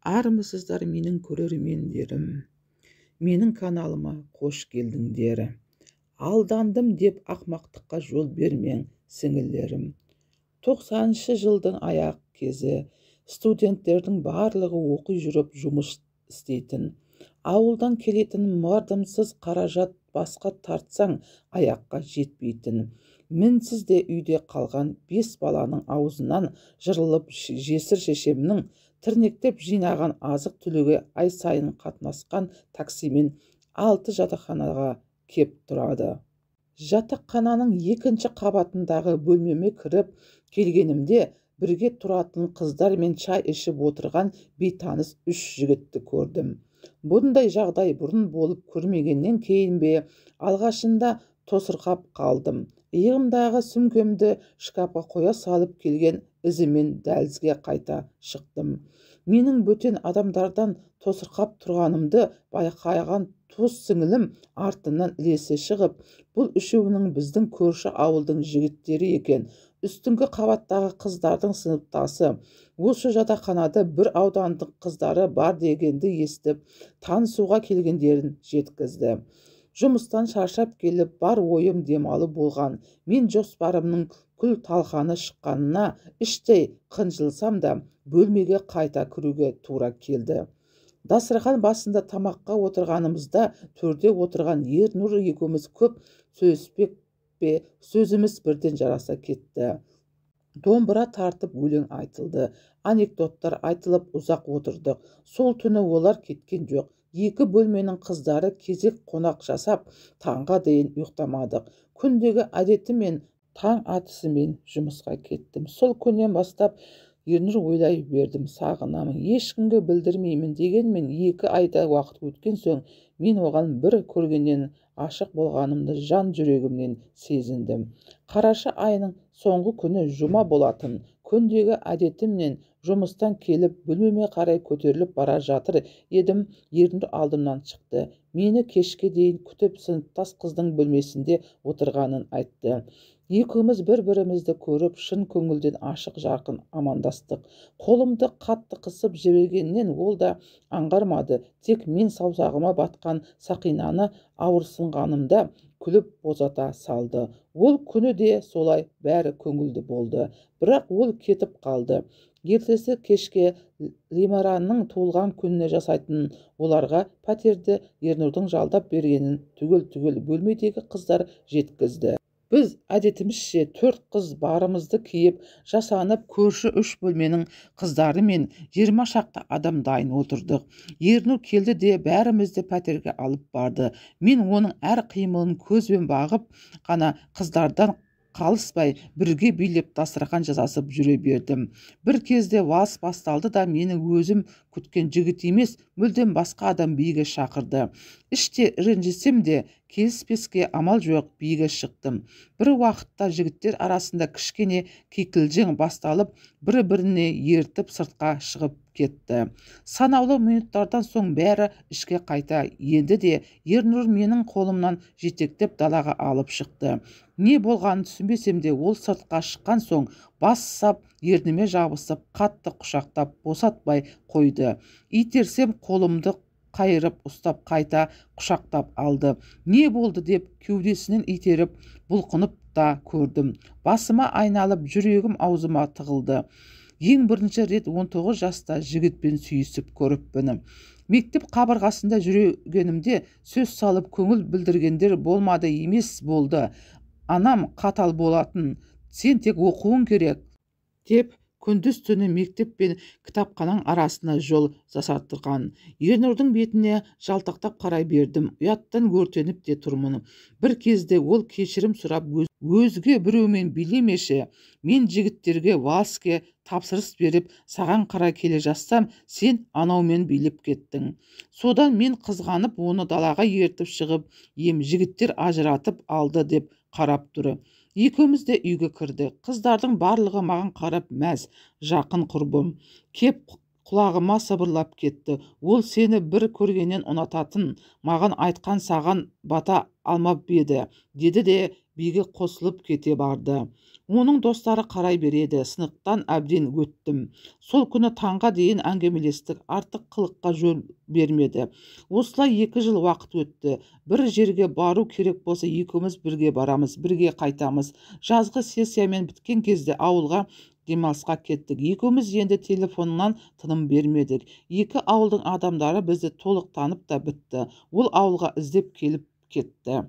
Армысыздар менің көрермендерім, менің каналыма қош келдіңдер. Алдандым деп ақмақтыққа жол бермең, сіңілерім. 90-шы жылдың аяқ кезі, студенттердің барлығы оқи жүріп жұмыс істейтін. Ауылдан келетін мардымсыз қаражат басқа тартсаң аяққа жетпейтін. Мінсіз де үйде қалған 5 баланың аузынан жырылып жесір шешемнің тірнектеп жинаған азық түлігі ай сайын қатынасқан таксимен 6 жатақханаға кеп тұрады. Жатақхананың 2-ші қабатындағы бөлмеме кіріп келгенімде бірге тұратын қыздар мен чай ішіп отырған бейтаныс 3 жігітті көрдім. Бұндай жағдай бұрын болып көрмегеннен кейін бе алғашында тосырқап қалдым. Иығымдағы сүмкемді шкафқа қоя салып келген ізімен дәлізге қайта шықтым. Менің бөтен адамдардан тосырқап тұрғанымды байқаған туыс сіңілім артымнан ілесе шығып, бұл үшеуінің біздің көрші ауылдың жігіттері екен. Үстіңгі қабаттағы қыздардың сыныптасы. Осы жатақханада бір аудандық қыздары бар дегенді естіп, танысуға келгендерін жеткізді. Жұмыстан шаршап келіп, бар ойым демалы болған. Мен жоспарымның күл талқаны шыққанына іштей қынжылсам да, бөлмеге қайта кіруге тура келді. Дастархан басында тамаққа отырғанымызда төрде отырған Ернұр екеуміз көп сөзбек пе, сөзіміз бірден жараса кетті. Домбыра тартып өлең айтылды, анекдоттар айтылып ұзақ отырдық. Сол түні олар кеткен жоқ. 2 бөлменің қыздары кезек қонақ жасап, таңға дейін ұйықтамадық. Күндегі әдетімен таң атысымен жұмысқа кеттім. Сол күннен бастап Ернұр ойлай бердім, сағынамын, ешкімге білдірмеймін дегенмен 2 айда уақыт өткен соң мен оған бір көргеннен ашық болғанымды жан жүрегімнен сезіндім. Қараша айының соңғы күні жұма болатын. Күндегі әдетімнен жұмыстан келіп бөлмеме қарай көтеріліп бара жатыр едім, Ернұр алдымнан шықты. Мені кешке дейін күтіп сыныптас қыздың бөлмесінде отырғанын айтты. Екеуміз бір-бірімізді көріп, шын көңілден ашық жарқын амандастық. Қолымды қатты қысып жібергеннен ол да аңғармады. Тек мен саусағыма батқан сақинаны ауырсынғанымда күліп бозата салды. Ол күні де солай бәрі көңілді болды. Бірақ ол кетіп қалды. Ертесі кешке Лимараның туылған күніне жасайтын оларға пәтерді Ернұрдың жалдап бергенін түгел бөлмедегі қыздар жеткізді. Біз әдетімізше 4 қыз барымызды киіп, жасанып, көрші 3 бөлменің қыздары мен 20 шақты адам дайын отырдық. Ернұр келді де бәрімізді пәтерге алып барды. Мен оның әр қимылын көзбен бағып қана қыздардан қалыспай бірге билеп дастархан жасасып жүре бердім. Bir кезде вальс басталды да мені өзім күткен жігіт емес, мүлдем басқа адам биге шақырды. Іште ренжісем де келіспеске амал жоқ, биге шықтым. Бір уақытта жігіттер арасында кішкене кикілжің басталып, бір-біріне ертіп сыртқа шығып кетті. Санаулы минуттардан соң бәрі ішке қайта енді де Ернұр менің қолымнан жетектеп далаға алып шықты. Не болғанын түсінбесем де ол сыртқа шыққан соң бас сап ерніме жабысып, қатты құшақтап, босатпай қойды. Итерсем қолымды қайырып ұстап қайта құшақтап алды. Не болды деп кеудесінен итеріп бұлқынып та көрдім. Басыма айналып, жүрегім аузыма тығылды. Ең бірінші рет 19 жаста жігітпен сүйісіп көріппін. Мектеп қабырғасында жүргенімде сөз салып көңіл білдіргендер болмады емес болды. Анам қатал болатын, сен тек оқуың керек деп күндіз түні мектеп пен кітапхананың арасына жол жасаттырған. Ернұрдың бетіне жалтақтап қарай бердім. Ұяттан өртеніп те тұрмын. Bir кезде ол кешірім сұрап, өзге біреумен билемеші, мен жігіттерге вальске тапсырыс беріп, саған қарай келе жатсам, сен анаумен билеп кеттің. Содан мен қызғанып, оны далаға ертіп шығып, жігіттер ажыратып алды деп қарап тұры. Екеуміз де үйге кірді. Қыздардың барлығы маған қарап мәз, жақын құрбым. Кеп құлағыма сыбырлап кетті. Ол сені бір көргеннен ұнататын, маған айтқан саған бата алмап еді, деді де биге қосылып кете барды. Оның достары қарай береді. Сынықтан әбден өттім. Сол күні таңға дейін әңгімелестік, артық қылыққа жол бермеді. Осылай 2 жыл уақыт өтті. Бір жерге бару керек болса, екеуміз бірге барамыз, бірге қайтамыз. Жазғы сессиямен біткен кезде ауылға демалысқа кеттік. Екеуміз енді телефоннан тыным бермедік. Екі ауылдың адамдары бізді толық танып та бітті. Ол ауылға іздеп келіп кетті.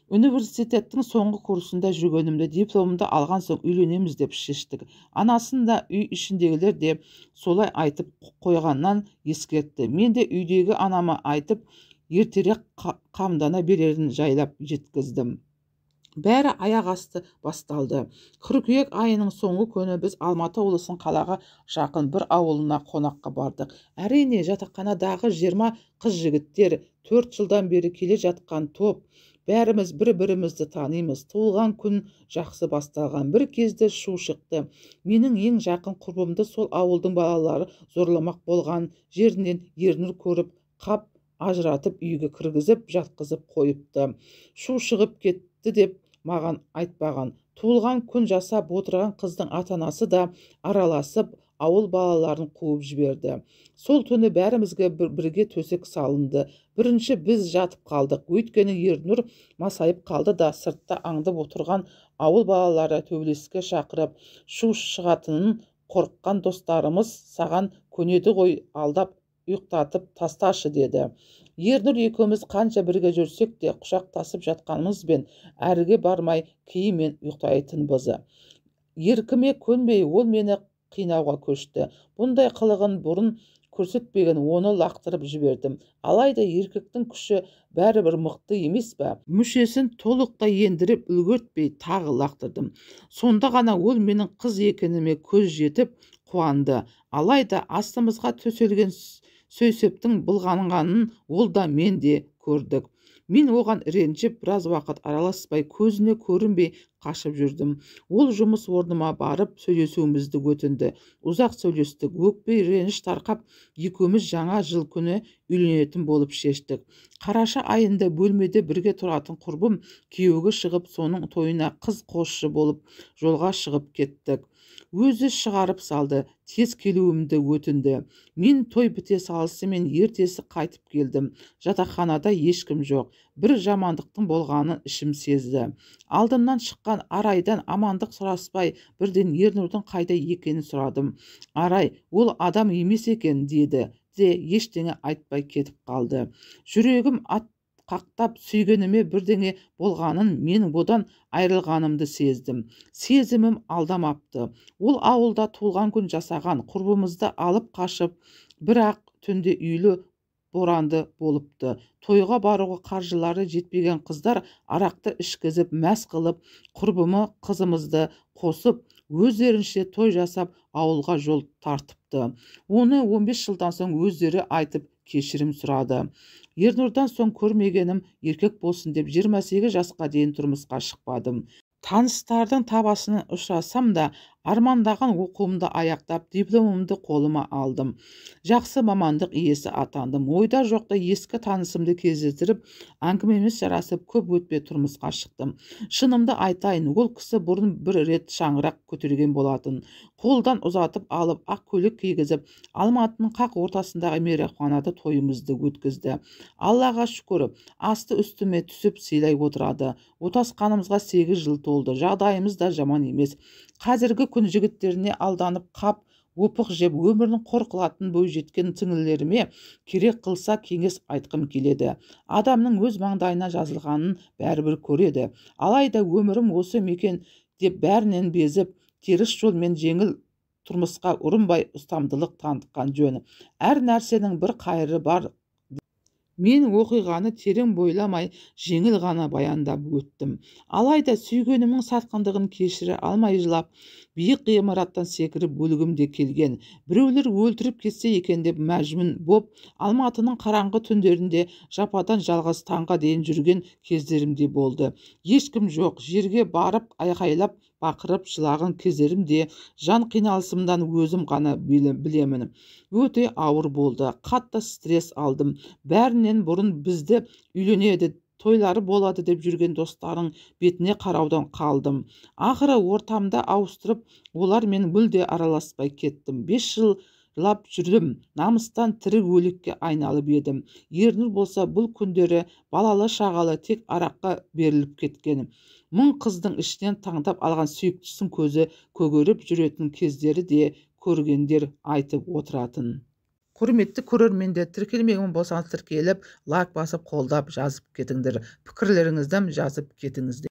Университеттің соңғы курсында жүргенімде, дипломымды алған соң үйленеміз деп шештік. Анасын да үй ішіндегілер де солай айтып қойғаннан ескертті. Мен де үйдегі анама айтып, ертерек қамдана берерін жайлап жеткіздім. Бәрі аяқ асты басталды. Қыркүйек айының соңғы күні біз Алматы облысының қалаға жақын бір ауылына қонаққа бардық. Әрине, жатақханадағы 20 қыз-жігіттер, 4 жылдан бері келе жатқан топ. Бәріміз бір-бірімізді танимыз. Туылған күн жақсы басталған. Bir кезде шу шықты. Менің ең жақын құрбымды сол ауылдың балалары зорламақ болған жерінен Ернұр көріп, қап ажыратып үйге кіргізіп, жатқызып қойыпты. Шу шығып кетті деп маған айтпаған. Туылған күн жасап отырған қыздың ата-анасы да араласып, ауыл балаларын қуып жіберді. Сол түні бәрімізге бірге төсек салынды. Бірінші біз жатып қалдық. Өйткені Ернұр масайып қалды да сыртта аңдып отырған ауыл балалары төбелеске шақырып, шу шығатынын қорыққан достарымыз саған көнеді ғой, алдап ұйықтатып тасташы деді. Ернұр екеуміз қанша бірге жүрсек те құшақтасып жатқанымызбен әріге бармай кейімен ұйықтайтынбыз. Еркіме көнбей ол мені қинауға көшті. Бұндай қылығын бұрын көрсетпеген, оны лақтырып жібердім. Алайда еркектің күші бәрібір мықты емес пе? Мүшесін толықтай ендіріп үлгертпей тағы лақтырдым. Сонда ғана ол менің қыз екеніме көз жетіп қуанды. Алайда астымызға төселген сөйсептің былғанғанын ол да мен де көрдік. Мен оған ренжіп, біраз уақыт араласпай, көзіне көрінбей қашып жүрдім. Ол жұмыс орныма барып сөйлесуімізді өтінді. Ұзақ сөйлестік. Өкпей реніш тарқап, екеуміз жаңа жыл күні үйленетін болып шештік. Қараша айында бөлмеде бірге тұратын құрбым күйеуге шығып, соның тойына қыз қосшы болып жолға шығып кеттік. Өзі шығарып салды, тез келуімді өтінді. Мен той біте салысымен ертесі қайтып келдім. Жатақханада ешкім жоқ. Бір жамандықтың болғанын ішім сезді. Алдымнан шыққан Арайдан амандық сұраспай, бірден Ернұрдың қайда екенін сұрадым. Арай, ол адам емес екен деді де ештеңе айтпай кетіп қалды. Жүрегім қақтап, сүйгеніме бірдеңе болғанын, мен одан айрылғанымды сездім. Сезімім алдамапты. Ол ауылда туылған күн жасаған, құрбымызды алып қашып, бірақ түнде үйлі боранды болыпты. Тойға баруға қаржылары жетпеген қыздар арақты ішкізіп, мәс қылып, құрбымы қызымызды қосып, өздерінше той жасап, ауылға жол тартыпты. Оны 15 жылдан соң өздері айтып кешірім сұрады. Ернұрдан соң көрмегенім еркек болсын деп 28 жасқа дейін тұрмысқа шықпадым. Таныстардың табасынан ұшырасам да, армандаған оқуымды аяқтап, дипломымды қолыма алдым. Жақсы мамандық иесі атандым. Ойда жоқта ескі танысымды кездестіріп, әңгімеміз жарасып, көп өтпей тұрмысқа шықтым. Шынымды айтайын, ол кісі бұрын бір рет шаңырақ көтерген болатын. Қолдан ұзатып алып, ақ көйлек кигізіп, Алматының қақ ортасындағы мейрамханада тойымызды өткізді. Аллаға шүкір, асты үстіме түсіп сыйлай отырады. Отасқанымызға 8 жыл толды. Жағдайымыз да жаман емес. Қазіргі күн жігіттеріне алданып қап, опық жеп, өмірінің қор қылатын бойжеткен сіңілілеріме керек қылса кеңес айтқым келеді. Адамның өз маңдайына жазылғанын бәрібір көреді. Алайда өмірім осы мекен деп бәрінен безіп, теріс жолмен жеңіл тұрмысқа ұрынбай ұстамдылық танытқан жөн. Әр нәрсенің бір қайыры бар. Мен оқиғаны терең бойламай, жеңіл ғана баяндап өттім. Алайда сүйгенімнің сатқындығын кешіре алмай жылап, биік ғимараттан секіріп өлгімде келген. Біреулер өлтіріп кетсе екен деп мәжбүр боп, Алматының қараңғы түндерінде жападан жалғыз таңға дейін жүрген кездерімде болды. Ешкім жоқ, жерге барып айқайлап ақырып жылаған кездерімде жан қиналысымдан өзім ғана білемін. Өте ауыр болды. Қатты стресс алдым. Бәрінен бұрын бізді үйленеді, тойлары болады деп жүрген достарың бетіне қараудан қалдым. Ақыры ортамда ауыстырып, олармен мүлде араласпай кеттім. 5 жылап жүрдім. Намыстан тірі өлікке айналып едім. Ернұр болса бұл күндері балалы шағалы тек араққа беріліп кеткен. Мың қыздың ішінен таңдап алған сүйіктісін көзі көгеріп жүретін кездері де көргендер айтып отыратын. Құрметті көрермендер, тіркелмеген болсаңыз тіркеліп, лайк басып, қолдап жазып кетіңдер. Пікірлеріңізді жазып кетіңіздер.